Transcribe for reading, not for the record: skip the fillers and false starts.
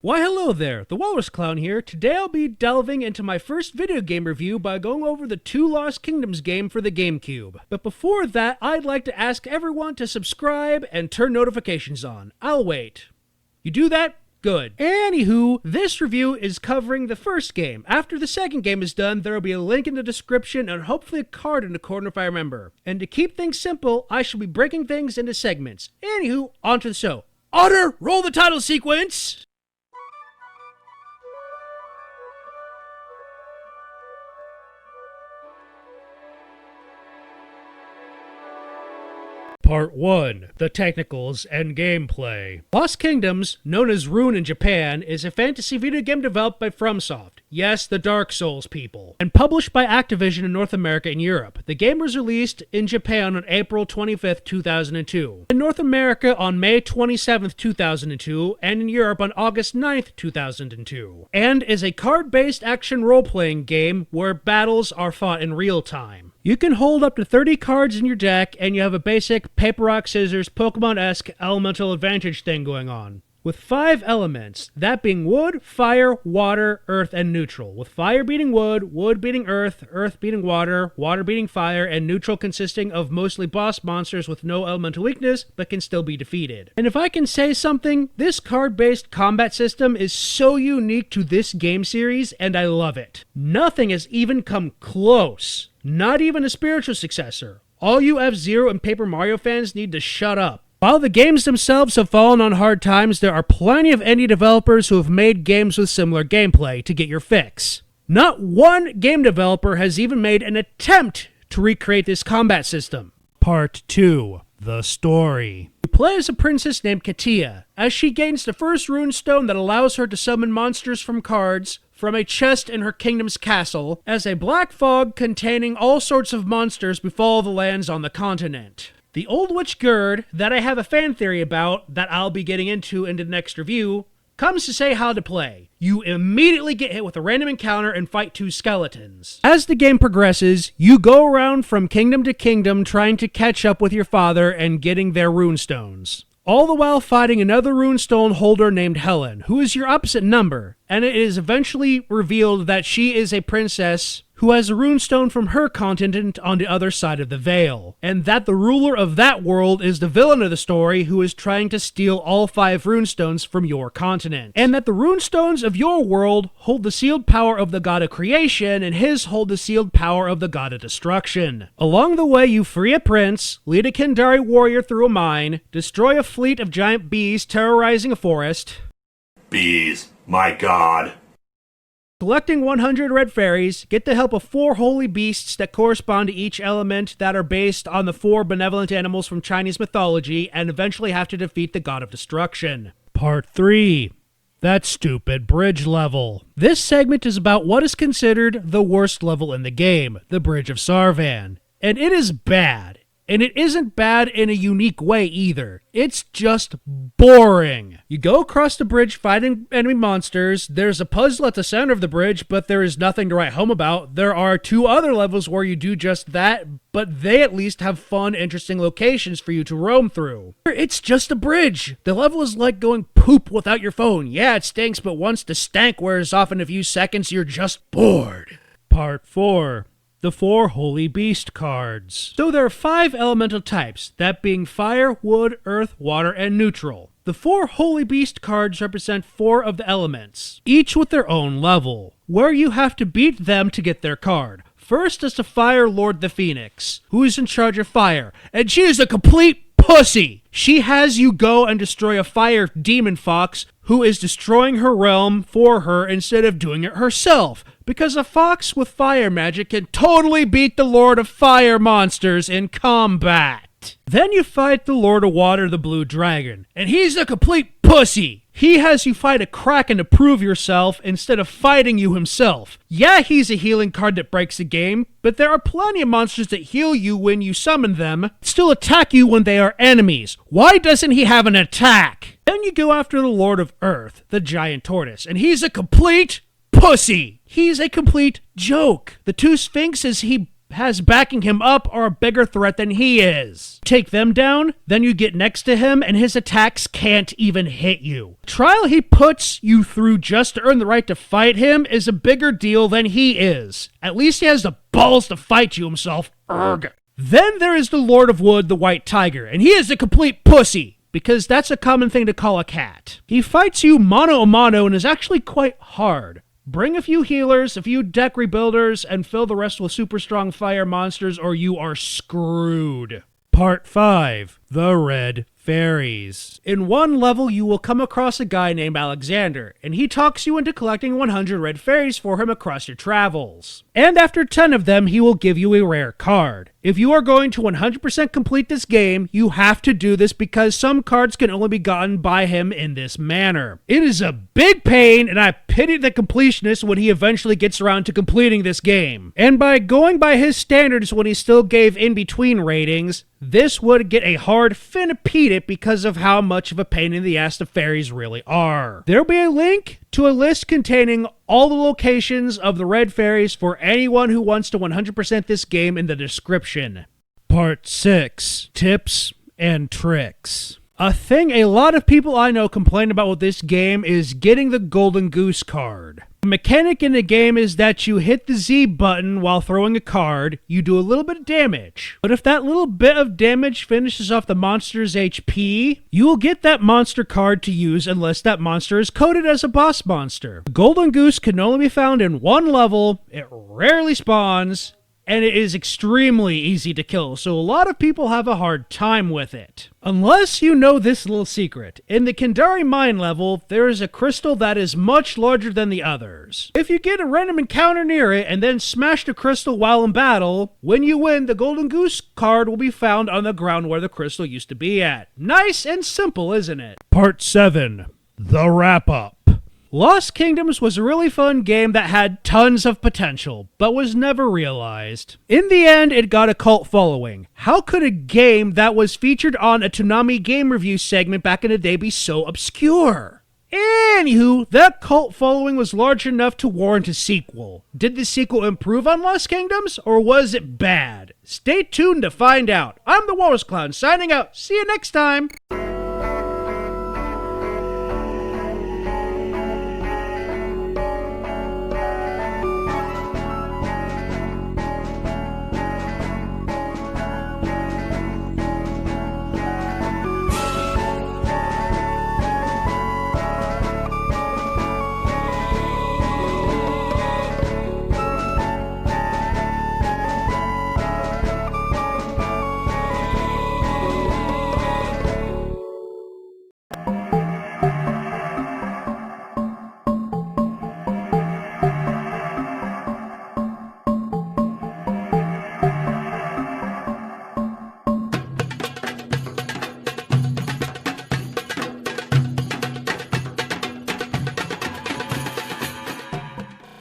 Why hello there, the Walrus Clown here. Today I'll be delving into my first video game review by going over the Two Lost Kingdoms game for the GameCube. But before that, I'd like to ask everyone to subscribe and turn notifications on. I'll wait. You do that? Good. Anywho, this review is covering the first game. After the second game is done, there will be a link in the description and hopefully a card in the corner if I remember. And to keep things simple, I shall be breaking things into segments. Anywho, on to the show. Otter, roll the title sequence! Part 1. The Technicals and Gameplay. Lost Kingdoms, known as Rune in Japan, is a fantasy video game developed by FromSoft. Yes, the Dark Souls people. And published by Activision in North America and Europe. The game was released in Japan on April 25th, 2002. In North America on May 27th, 2002, and in Europe on August 9th, 2002. And is a card-based action role-playing game where battles are fought in real time. You can hold up to 30 cards in your deck, and you have a basic paper, rock, scissors, Pokemon-esque elemental advantage thing going on. With 5 elements, that being wood, fire, water, earth, and neutral. With fire beating wood, wood beating earth, earth beating water, water beating fire, and neutral consisting of mostly boss monsters with no elemental weakness, but can still be defeated. And if I can say something, this card-based combat system is so unique to this game series, and I love it. Nothing has even come close. Not even a spiritual successor. All you F-Zero and Paper Mario fans need to shut up. While the games themselves have fallen on hard times, there are plenty of indie developers who have made games with similar gameplay to get your fix. Not one game developer has even made an attempt to recreate this combat system. Part 2. The Story. You play as a princess named Katia, as she gains the first rune stone that allows her to summon monsters from cards from a chest in her kingdom's castle, as a black fog containing all sorts of monsters befall the lands on the continent. The Old Witch Gerd, that I have a fan theory about that I'll be getting into in the next review, comes to say how to play. You immediately get hit with a random encounter and fight 2 skeletons. As the game progresses, you go around from kingdom to kingdom trying to catch up with your father and getting their runestones. All the while fighting another runestone holder named Helen, who is your opposite number, and it is eventually revealed that she is a princess who has a runestone from her continent on the other side of the veil, and that the ruler of that world is the villain of the story who is trying to steal all 5 runestones from your continent, and that the runestones of your world hold the sealed power of the god of creation, and his hold the sealed power of the god of destruction. Along the way, you free a prince, lead a Kendari warrior through a mine, destroy a fleet of giant bees terrorizing a forest. Bees, my god. Collecting 100 Red Fairies, get the help of 4 holy beasts that correspond to each element that are based on the 4 benevolent animals from Chinese mythology, and eventually have to defeat the god of destruction. Part 3. That stupid bridge level. This segment is about what is considered the worst level in the game, the Bridge of Sarvan. And it is bad. And it isn't bad in a unique way either. It's just boring. You go across the bridge fighting enemy monsters. There's a puzzle at the center of the bridge, but there is nothing to write home about. There are 2 other levels where you do just that, but they at least have fun, interesting locations for you to roam through. It's just a bridge. The level is like going poop without your phone. Yeah, it stinks, but once the stank wears off in a few seconds, you're just bored. Part 4. The 4 Holy Beast cards. So there are 5 elemental types, that being fire, wood, earth, water, and neutral. The 4 Holy Beast cards represent 4 of the elements, each with their own level, where you have to beat them to get their card. First is the Fire Lord the Phoenix, who is in charge of fire, and she is a complete pussy. She has you go and destroy a fire demon fox who is destroying her realm for her instead of doing it herself, because a fox with fire magic can totally beat the Lord of Fire monsters in combat. Then you fight the Lord of Water, the Blue Dragon, and he's a complete pussy. He has you fight a kraken to prove yourself instead of fighting you himself. Yeah, he's a healing card that breaks the game, but there are plenty of monsters that heal you when you summon them, still attack you when they are enemies. Why doesn't he have an attack? Then you go after the Lord of Earth, the Giant Tortoise, and he's a complete pussy. He's a complete joke. The 2 Sphinxes he has backing him up are a bigger threat than he is. Take them down, then you get next to him and his attacks can't even hit you. The trial he puts you through just to earn the right to fight him is a bigger deal than he is. At least he has the balls to fight you himself. Urgh. Then there is the Lord of Wood, the White Tiger, and he is a complete pussy, because that's a common thing to call a cat. He fights you mano a mano and is actually quite hard. Bring a few healers, a few deck rebuilders, and fill the rest with super strong fire monsters or you are screwed. Part 5. The Red Fairies. In one level, you will come across a guy named Alexander, and he talks you into collecting 100 red fairies for him across your travels. And after 10 of them, he will give you a rare card. If you are going to 100% complete this game, you have to do this because some cards can only be gotten by him in this manner. It is a big pain, and I pity the completionist when he eventually gets around to completing this game. And by going by his standards when he still gave in-between ratings, this would get a hard finipede because of how much of a pain in the ass the fairies really are. There'll be a link to a list containing all the locations of the red fairies for anyone who wants to 100% this game in the description. Part 6. Tips and Tricks. A thing a lot of people I know complain about with this game is getting the Golden Goose card. The mechanic in the game is that you hit the Z button while throwing a card, you do a little bit of damage. But if that little bit of damage finishes off the monster's HP, you will get that monster card to use unless that monster is coded as a boss monster. The Golden Goose can only be found in one level, it rarely spawns, and it is extremely easy to kill, so a lot of people have a hard time with it. Unless you know this little secret, in the Kendari mine level, there is a crystal that is much larger than the others. If you get a random encounter near it and then smash the crystal while in battle, when you win, the Golden Goose card will be found on the ground where the crystal used to be at. Nice and simple, isn't it? Part 7. The Wrap-Up. Lost Kingdoms was a really fun game that had tons of potential, but was never realized. In the end, it got a cult following. How could a game that was featured on a Toonami game review segment back in the day be so obscure? Anywho, that cult following was large enough to warrant a sequel. Did the sequel improve on Lost Kingdoms, or was it bad? Stay tuned to find out. I'm the Walrus Clown, signing out. See you next time!